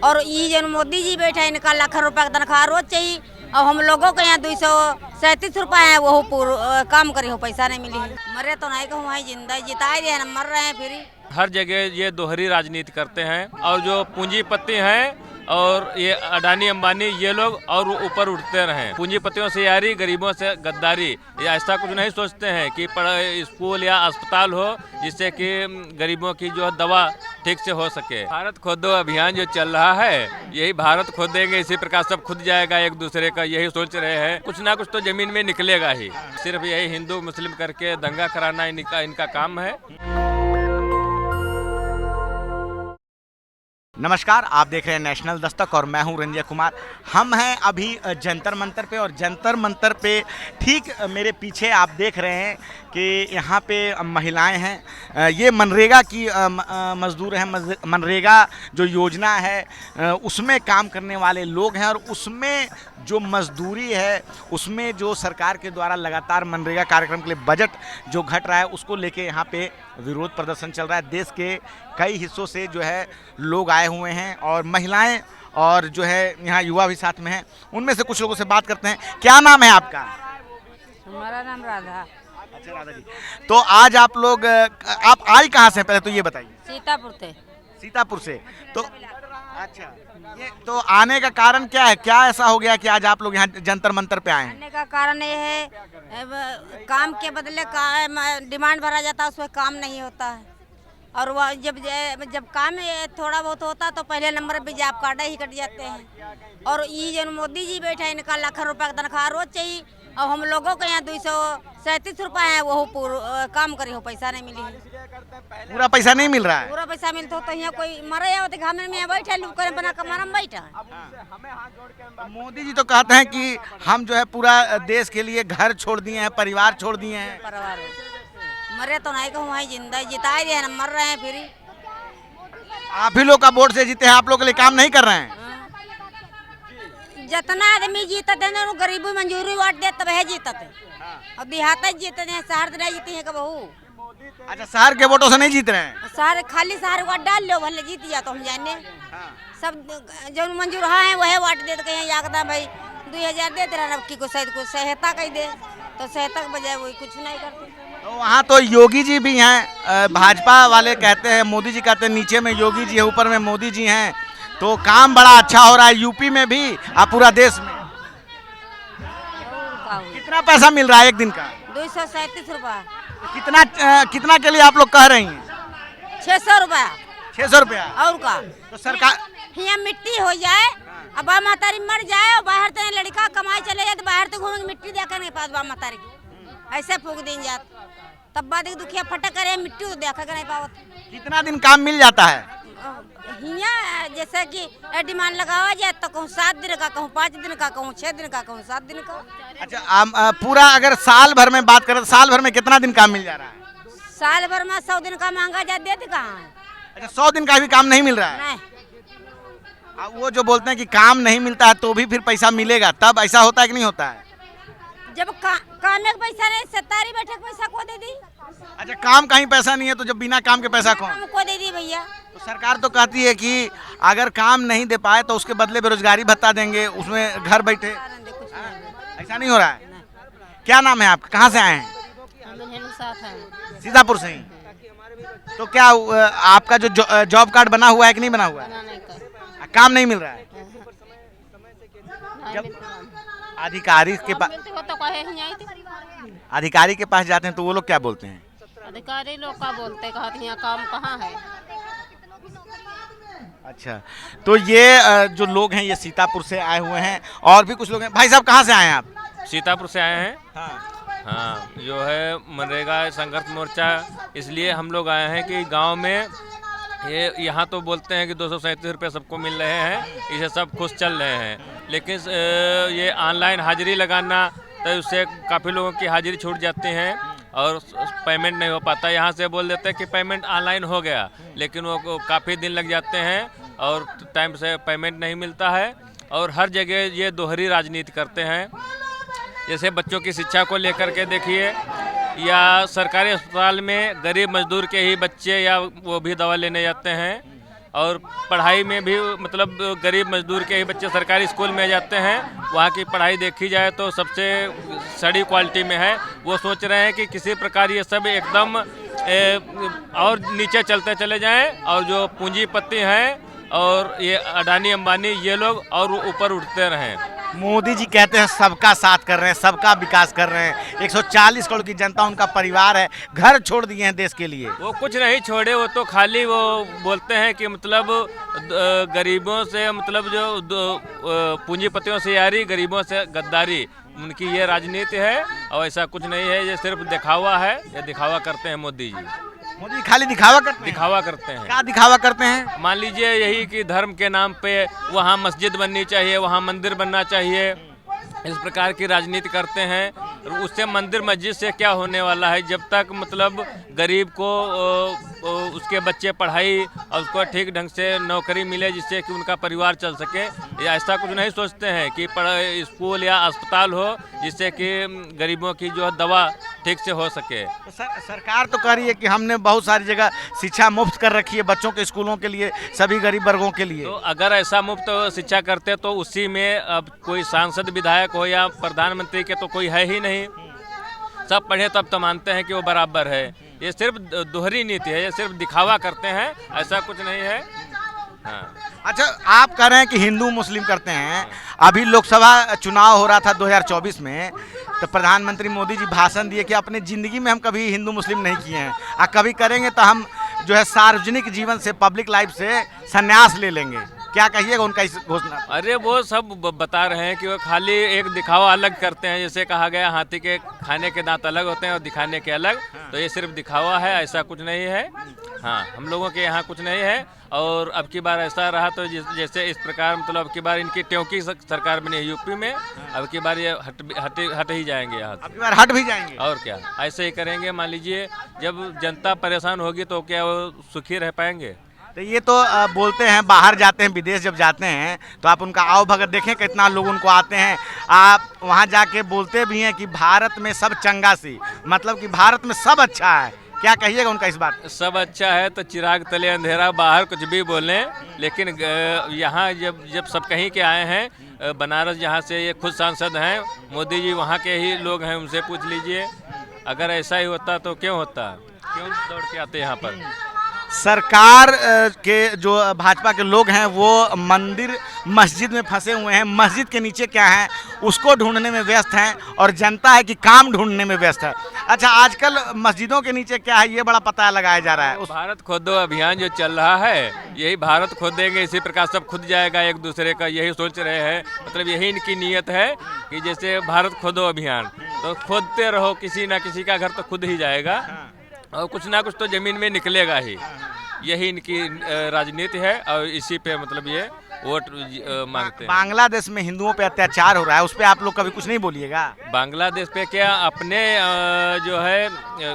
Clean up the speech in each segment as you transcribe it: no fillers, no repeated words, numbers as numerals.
और ये जो मोदी जी बैठा है इनका लाख रुपए का तनख्वाह रोज चाहिए और हम लोगों के यहाँ 237 रुपए है वो काम करे हो पैसा नहीं मिली। मरे तो नहीं कहूँ जिंदा जिताए दे मर रहे हैं फिर। हर जगह ये दोहरी राजनीति करते हैं और जो पूंजीपति हैं और ये अडानी अंबानी ये लोग और ऊपर उठते रहे। पूंजीपतियों से यारी, गरीबों से गद्दारी। ये ऐसा कुछ नहीं सोचते हैं कि स्कूल या अस्पताल हो जिससे कि गरीबों की जो दवा ठीक से हो सके। भारत खोदो अभियान जो चल रहा है, यही भारत खोदेंगे, इसी प्रकार सब खुद जाएगा एक दूसरे का, यही सोच रहे हैं। कुछ ना कुछ तो जमीन में निकलेगा ही। सिर्फ यही हिंदू मुस्लिम करके दंगा कराना इनका काम है। नमस्कार, आप देख रहे हैं नेशनल दस्तक और मैं हूं रंजय कुमार। हम हैं अभी जंतर मंतर पे और जंतर मंतर पे ठीक मेरे पीछे आप देख रहे हैं कि यहाँ पे महिलाएं हैं। ये मनरेगा की मजदूर हैं। मनरेगा जो योजना है उसमें काम करने वाले लोग हैं और उसमें जो मजदूरी है उसमें जो सरकार के द्वारा लगातार मनरेगा कार्यक्रम के लिए बजट जो घट रहा है उसको लेके यहाँ पे विरोध प्रदर्शन चल रहा है। देश के कई हिस्सों से जो है लोग आए हुए हैं और महिलाएं और जो है यहाँ युवा भी साथ में हैं। उनमें से कुछ लोगों से बात करते हैं। क्या नाम है आपका? हमारा नाम राधा। अच्छा राधा जी, तो आज आप लोग आप आई कहाँ से? पहले तो ये बताइए। सीतापुर से। सीतापुर से। तो अच्छा, ये तो आने का कारण क्या है? क्या ऐसा हो गया कि आज आप लोग यहाँ जंतर मंतर पे आए हैं? आने का कारण ये है काम के बदले डिमांड भरा जाता है, उसमें काम नहीं होता है। और वह जब काम थोड़ा बहुत होता तो पहले नंबर पे जॉब कार्ड ही कट जाते हैं। और ये जो मोदी जी बैठा है इनका लाख रुपए का तनख्वाह रोज चाहिए और हम लोगों के यहाँ 237 रुपए है वो काम करे हो पैसा नहीं मिली। पूरा पैसा नहीं मिल रहा है? पूरा पैसा मिलता तो यहाँ कोई मरे आवत घर में बैठा लूप करे बना कमाना बैठा। मोदी जी तो कहते हैं कि हम जो है पूरा देश के लिए घर छोड़ दिए हैं, परिवार छोड़ दिए हैं। परिवार मरे तो नहीं कहूँ जिंदा जिताए दे मर रहे हैं फिर। आप ही लोग का वोट से जीते हैं, आप लोग के लिए काम नहीं कर रहे हैं? जितना आदमी जीतते हैं गरीबी मंजूरी वाट दे तब है जीतते और देहात जीतते हैं, शहर नहीं जीते हैं कबहू। अच्छा, शहर के वोटों से नहीं जीत रहे हैं? शहर खाली शहर वाट डाल लो भले जीत जा तो हम जाने। सब जो मंजूर है वह वाट दे कहीं जागता भाई 2000 देते रहे की को शायद कुछ सहायता कही दे तो सहायता के बजाय वही कुछ नहीं करते। तो वहाँ तो योगी जी भी हैं। भाजपा वाले कहते हैं, मोदी जी कहते हैं नीचे में योगी जी है ऊपर में मोदी जी हैं, तो काम बड़ा अच्छा हो रहा है यूपी में भी और पूरा देश में। कितना पैसा मिल रहा है एक दिन का? 237 रुपया। कितना के लिए आप लोग कह रही हैं? 600 रुपया। 600 रुपया और का तो सरकार यहाँ मिट्टी हो जाए अब बा मातारी मर जाए और बाहर से लड़का कमाई चले जाए तो बाहर तो घूमेंगे मिट्टी देखा नहीं पास बा मातारी की ऐसे फूक दिन जात तब बाद दुखिया फटक करे मिट्टी तो देखा नहीं पावत। कितना दिन काम मिल जाता है? यहाँ जैसे कि डिमांड लगावा जाए तो कहूँ 7 दिन का, कहूँ 5 दिन का, कहूँ 6 दिन का, कहूँ 7 दिन का। अच्छा, पूरा अगर साल भर में बात करें तो साल भर में कितना दिन काम मिल जा रहा है? साल भर में 100 दिन का मांगा जा देते कहाँ है? अच्छा, 100 दिन का भी काम नहीं मिल रहा है? नहीं। वो जो बोलते हैं कि काम नहीं मिलता है तो भी फिर पैसा मिलेगा, तब ऐसा होता है कि नहीं होता है? जब काम में पैसा नहीं सत्तारी बैठक पैसा को दे दी। अच्छा, काम कहीं पैसा नहीं है तो जब बिना काम के पैसा कौन को दे दी भैया? तो सरकार तो कहती है कि अगर काम नहीं दे पाए तो उसके बदले बेरोजगारी भत्ता देंगे, उसमें घर बैठे। ऐसा नहीं हो रहा है? क्या नाम है आपका? कहाँ से आए हैं? सीतापुर से ही। तो क्या आपका जो जॉब कार्ड बना हुआ है कि नहीं बना हुआ है? काम नहीं मिल रहा है? जब अधिकारी के पास जाते हैं तो वो लोग क्या बोलते हैं? अधिकारी लोग का बोलते कहते हैं काम कहाँ है। अच्छा, तो ये जो लोग हैं ये सीतापुर से आए हुए हैं और भी कुछ लोग हैं। भाई साहब कहाँ से आए हैं आप? सीतापुर से आए हैं। हाँ, जो है मनरेगा संघर्ष मोर्चा इसलिए हम लोग आए हैं कि गांव में ये यहाँ तो बोलते हैं कि 237 रुपये सबको मिल रहे हैं, इसे सब खुश चल रहे हैं, लेकिन ये ऑनलाइन हाजिरी लगाना तो उससे काफ़ी लोगों की हाजिरी छूट जाती हैं और पेमेंट नहीं हो पाता। यहाँ से बोल देते हैं कि पेमेंट ऑनलाइन हो गया, लेकिन वो काफ़ी दिन लग जाते हैं और टाइम से पेमेंट नहीं मिलता है। और हर जगह ये दोहरी राजनीति करते हैं। जैसे बच्चों की शिक्षा को लेकर के देखिए, या सरकारी अस्पताल में गरीब मजदूर के ही बच्चे या वो भी दवा लेने जाते हैं और पढ़ाई में भी मतलब गरीब मजदूर के ही बच्चे सरकारी स्कूल में जाते हैं, वहाँ की पढ़ाई देखी जाए तो सबसे सड़ी क्वालिटी में है। वो सोच रहे हैं कि किसी प्रकार ये सब एकदम और नीचे चलते चले जाएं और जो पूंजीपति हैं और ये अडानी अंबानी ये लोग और ऊपर उठते रहें। मोदी जी कहते हैं सबका साथ कर रहे हैं, सबका विकास कर रहे हैं, 140 करोड़ की जनता उनका परिवार है, घर छोड़ दिए हैं देश के लिए। वो कुछ नहीं छोड़े, वो तो खाली वो बोलते हैं कि मतलब गरीबों से मतलब जो पूंजीपतियों से यारी, गरीबों से गद्दारी, उनकी ये राजनीति है और ऐसा कुछ नहीं है। ये सिर्फ दिखावा है, ये दिखावा करते हैं मोदी जी। मोदी खाली दिखावा करते हैं। क्या दिखावा करते हैं? मान लीजिए यही कि धर्म के नाम पे वहाँ मस्जिद बननी चाहिए, वहाँ मंदिर बनना चाहिए, इस प्रकार की राजनीति करते हैं। उससे मंदिर मस्जिद से क्या होने वाला है? जब तक मतलब गरीब को उसके बच्चे पढ़ाई और उसको ठीक ढंग से नौकरी मिले जिससे कि उनका परिवार चल सके, या ऐसा कुछ नहीं सोचते हैं कि स्कूल या अस्पताल हो जिससे कि गरीबों की जो दवा ठीक से हो सके। तो सरकार तो कह रही है कि हमने बहुत सारी जगह शिक्षा मुफ्त कर रखी है बच्चों के स्कूलों के लिए, सभी गरीब वर्गों के लिए। तो अगर ऐसा मुफ्त शिक्षा करते तो उसी में अब कोई सांसद विधायक हो या प्रधानमंत्री के तो कोई है ही नहीं। सब पढ़े तब तो मानते हैं कि वो बराबर है। ये सिर्फ दोहरी नीति है, ये सिर्फ दिखावा करते हैं, ऐसा कुछ नहीं है। हाँ। अच्छा, आप कह रहे हैं कि हिंदू मुस्लिम करते हैं। अभी लोकसभा चुनाव हो रहा था 2024 में, तो प्रधानमंत्री मोदी जी भाषण दिए कि अपनी ज़िंदगी में हम कभी हिंदू मुस्लिम नहीं किए हैं और कभी करेंगे तो हम जो है सार्वजनिक जीवन से, पब्लिक लाइफ से संन्यास ले लेंगे। क्या कहिएगा उनका इस घोषणा? अरे वो सब बता रहे हैं कि वो खाली एक दिखावा अलग करते हैं। जैसे कहा गया हाथी के खाने के दांत अलग होते हैं और दिखाने के अलग, तो ये सिर्फ दिखावा है, ऐसा कुछ नहीं है। हाँ, हम लोगों के यहाँ कुछ नहीं है। और अब की बार ऐसा रहा तो जैसे इस प्रकार मतलब अब की बार इनकी ट्योंकी सरकार बनी है यूपी में, अब की बार ये हट ही जाएंगे यहाँ से। अब की बार हट भी जाएंगे और क्या, ऐसे ही करेंगे। मान लीजिए जब जनता परेशान होगी तो क्या वो सुखी रह पाएंगे? तो ये तो बोलते हैं बाहर जाते हैं, विदेश जब जाते हैं तो आप उनका आओ भगत देखें कितना लोग उनको आते हैं। आप वहाँ जाके बोलते भी हैं कि भारत में सब चंगा सी, मतलब कि भारत में सब अच्छा है। क्या कहिएगा उनका इस बात? सब अच्छा है तो चिराग तले अंधेरा, बाहर कुछ भी बोलें, लेकिन यहाँ जब सब कहीं के आए हैं, बनारस जहाँ से ये खुद सांसद हैं, मोदी जी वहाँ के ही लोग हैं, उनसे पूछ लीजिए। अगर ऐसा ही होता तो क्यों होता, क्यों दौड़ के आते यहाँ पर? सरकार के जो भाजपा के लोग हैं वो मंदिर मस्जिद में फंसे हुए हैं, मस्जिद के नीचे क्या है उसको ढूंढने में व्यस्त हैं और जनता है कि काम ढूंढने में व्यस्त है। अच्छा, आजकल मस्जिदों के नीचे क्या है ये बड़ा पता लगाया जा रहा है। भारत खोदो अभियान जो चल रहा है, यही भारत खोदेंगे, इसी प्रकार सब खुद जाएगा एक दूसरे का, यही सोच रहे हैं। मतलब यही इनकी नीयत है कि जैसे भारत खोदो अभियान, तो खोदते रहो, किसी ना किसी का घर तो खुद ही जाएगा और कुछ ना कुछ तो जमीन में निकलेगा ही। यही इनकी राजनीति है और इसी पे मतलब ये वोट मांगते हैं। बांग्लादेश में हिंदुओं पे अत्याचार हो रहा है, उस पर आप लोग कभी कुछ नहीं बोलिएगा? बांग्लादेश पे क्या, अपने जो है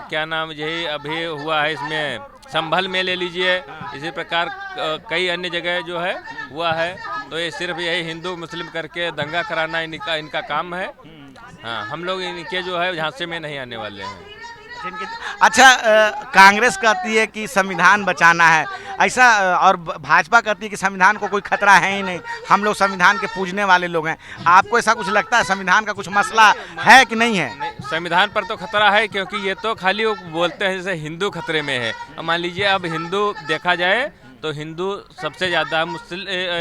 क्या नाम, यही अभी हुआ है इसमें संभल में ले लीजिए, इसी प्रकार कई अन्य जगह जो है हुआ है। तो ये सिर्फ यही हिंदू मुस्लिम करके दंगा कराना इनका काम है। हाँ, हम लोग इनके जो है झांसे में नहीं आने वाले हैं। अच्छा, कांग्रेस कहती है कि संविधान बचाना है ऐसा, और भाजपा कहती है कि संविधान को कोई खतरा है ही नहीं, हम लोग संविधान के पूजने वाले लोग हैं। आपको ऐसा कुछ लगता है संविधान का कुछ मसला है कि नहीं है? नहीं, संविधान पर तो खतरा है, क्योंकि ये तो खाली वो बोलते हैं जैसे हिंदू खतरे में है। मान लीजिए अब हिंदू देखा जाए तो हिंदू सबसे ज़्यादा,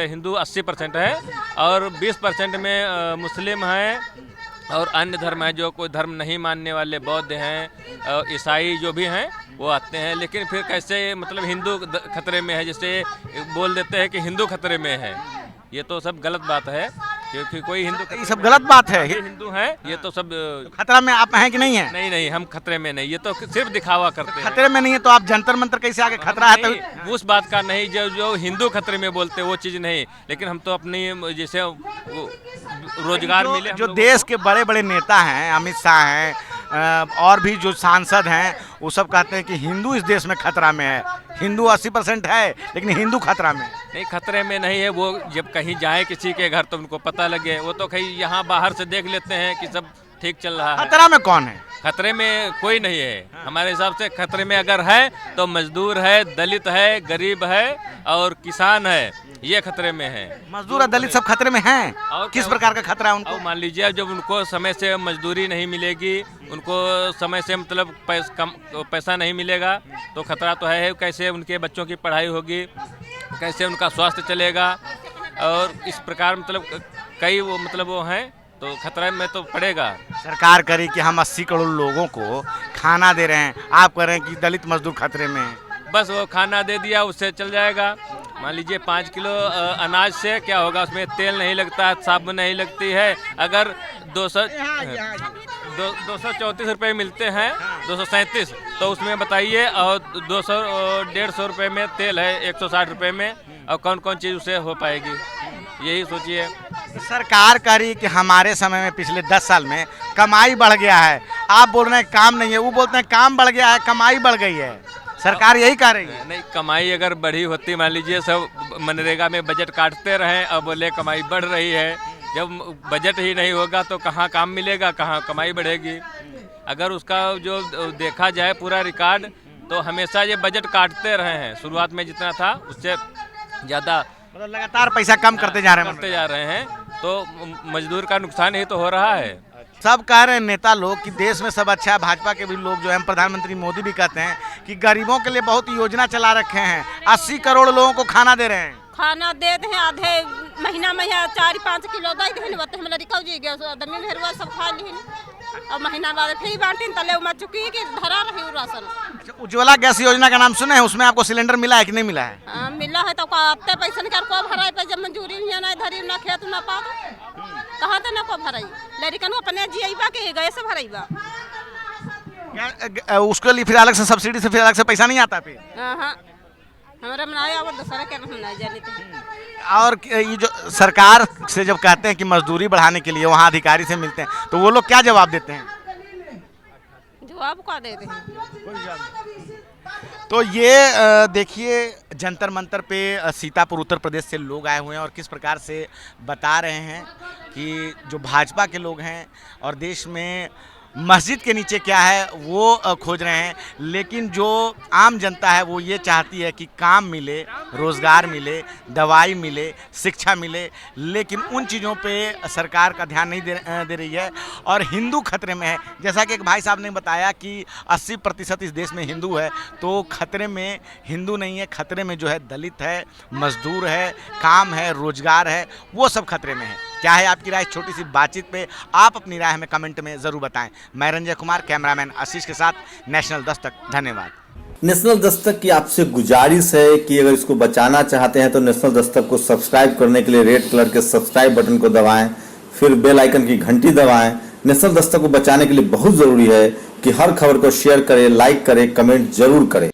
हिंदू 80% है और 20% में मुस्लिम हैं और अन्य धर्म है, जो कोई धर्म नहीं मानने वाले बौद्ध हैं, ईसाई जो भी हैं वो आते हैं। लेकिन फिर कैसे मतलब हिंदू खतरे में है, जैसे बोल देते हैं कि हिंदू खतरे में है, ये तो सब गलत बात है, क्योंकि कोई हिंदू, ये सब गलत बात है। हिंदू हैं ये तो सब खतरा में आप हैं कि नहीं है? नहीं, हम खतरे में नहीं, ये तो सिर्फ दिखावा करते हैं। खतरे में नहीं है तो आप जंतर मंतर कैसे आगे खतरा है? तो उस बात का नहीं, जो हिंदू खतरे में बोलते वो चीज़ नहीं, लेकिन हम तो अपनी जैसे रोजगार मिले। जो देश के बड़े बड़े नेता हैं, अमित शाह हैं और भी जो सांसद हैं, वो सब कहते हैं कि हिंदू इस देश में खतरा में है। हिंदू 80% है लेकिन हिंदू खतरा में नहीं, खतरे में नहीं है। वो जब कहीं जाए किसी के घर तो उनको पता लगे, वो तो कहीं यहाँ बाहर से देख लेते हैं कि सब ठीक चल रहा है। खतरा में कौन है? खतरे में कोई नहीं है। हमारे हिसाब से खतरे में अगर है तो मजदूर है, दलित है, गरीब है और किसान है, ये खतरे में है। मजदूर और दलित सब खतरे में हैं। और किस प्रकार का खतरा है उनको? और मान लीजिए जब उनको समय से मजदूरी नहीं मिलेगी, उनको समय से मतलब पैसा नहीं मिलेगा तो खतरा तो है। कैसे उनके बच्चों की पढ़ाई होगी, कैसे उनका स्वास्थ्य चलेगा, और इस प्रकार मतलब कई वो हैं, तो खतरे में तो पड़ेगा। सरकार करे कि हम 80 करोड़ लोगों को खाना दे रहे हैं, आप कह रहे हैं कि दलित मजदूर खतरे में हैं। बस वो खाना दे दिया उससे चल जाएगा। मान लीजिए 5 किलो अनाज से क्या होगा, उसमें तेल नहीं लगता, साबुन नहीं लगती है। अगर 234 रुपये मिलते हैं, 237, तो उसमें बताइए, और 200-150 रुपये में तेल है, 160 रुपये में, और कौन कौन चीज़ उससे हो पाएगी, यही सोचिए। सरकार कह रही कि हमारे समय में पिछले 10 साल में कमाई बढ़ गया है, आप बोल रहे हैं काम नहीं है, वो बोलते हैं काम बढ़ गया है, कमाई बढ़ गई है। सरकार यही कह रही है। नहीं, कमाई अगर बढ़ी होती, मान लीजिए सब मनरेगा में बजट काटते रहें और बोले कमाई बढ़ रही है, जब बजट ही नहीं होगा तो कहाँ काम मिलेगा, कहाँ कमाई बढ़ेगी। अगर उसका जो देखा जाए पूरा रिकॉर्ड, तो हमेशा ये बजट काटते रहे हैं। शुरुआत में जितना था उससे ज़्यादा, मतलब लगातार पैसा कम करते जा रहे हैं, तो मजदूर का नुकसान ही तो हो रहा है। सब कह रहे हैं नेता लोग कि देश में सब अच्छा है। भाजपा के भी लोग जो है, प्रधानमंत्री मोदी भी कहते हैं कि गरीबों के लिए बहुत योजना चला रखे हैं, 80 करोड़ लोगों को खाना दे रहे हैं। खाना दे दे आधे महीना में 4-5 किलो दे दे हम लड़का जी गया आदमी मेहरवा सब खा ली, और महीना बाद फिर बांटिन तले उमा चुकी कि धरा रही राशन। उज्ज्वला गैस योजना का नाम सुने हैं, उसमें आपको सिलेंडर मिला है कि नहीं मिला है? मिला है तो आते पैसा निकाल को भराई पे, जब मंजूरी नहीं धरी ना खेत ना पा कहाँ तो ना को भराई, लड़कन अपने जीवा के गए से भराईबा। उसके लिए फिर अलग से सब्सिडी से फिर अलग से पैसा नहीं आता फिर? हाँ, हमारा बनाया और दूसरा क्या हम नहीं जानते। और ये जो सरकार से जब कहते हैं कि मजदूरी बढ़ाने के लिए वहाँ अधिकारी से मिलते हैं, तो वो लोग क्या जवाब देते हैं? जवाब क्या देते हैं? तो ये देखिए जंतर मंतर पे सीतापुर उत्तर प्रदेश से लोग आए हुए हैं और किस प्रकार से बता रहे हैं कि जो भाजपा के लोग हैं और देश में मस्जिद के नीचे क्या है वो खोज रहे हैं, लेकिन जो आम जनता है वो ये चाहती है कि काम मिले, रोज़गार मिले, दवाई मिले, शिक्षा मिले, लेकिन उन चीज़ों पे सरकार का ध्यान नहीं दे रही है और हिंदू खतरे में है। जैसा कि एक भाई साहब ने बताया कि 80% इस देश में हिंदू है, तो खतरे में हिंदू नहीं है, खतरे में जो है दलित है, मजदूर है, काम है, रोज़गार है, वो सब खतरे में है। क्या है आपकी राय? छोटी सी बातचीत पे आप अपनी राय हमें कमेंट में ज़रूर बताएं। मैं रंजय कुमार, कैमरामैन आशीष के साथ, नेशनल दस्तक। धन्यवाद। नेशनल दस्तक की आपसे गुजारिश है कि अगर इसको बचाना चाहते हैं तो नेशनल दस्तक को सब्सक्राइब करने के लिए रेड कलर के सब्सक्राइब बटन को दबाएं, फिर बेल आइकन की घंटी दबाएं। नेशनल दस्तक को बचाने के लिए बहुत ज़रूरी है कि हर खबर को शेयर करें, लाइक करें, कमेंट जरूर करें।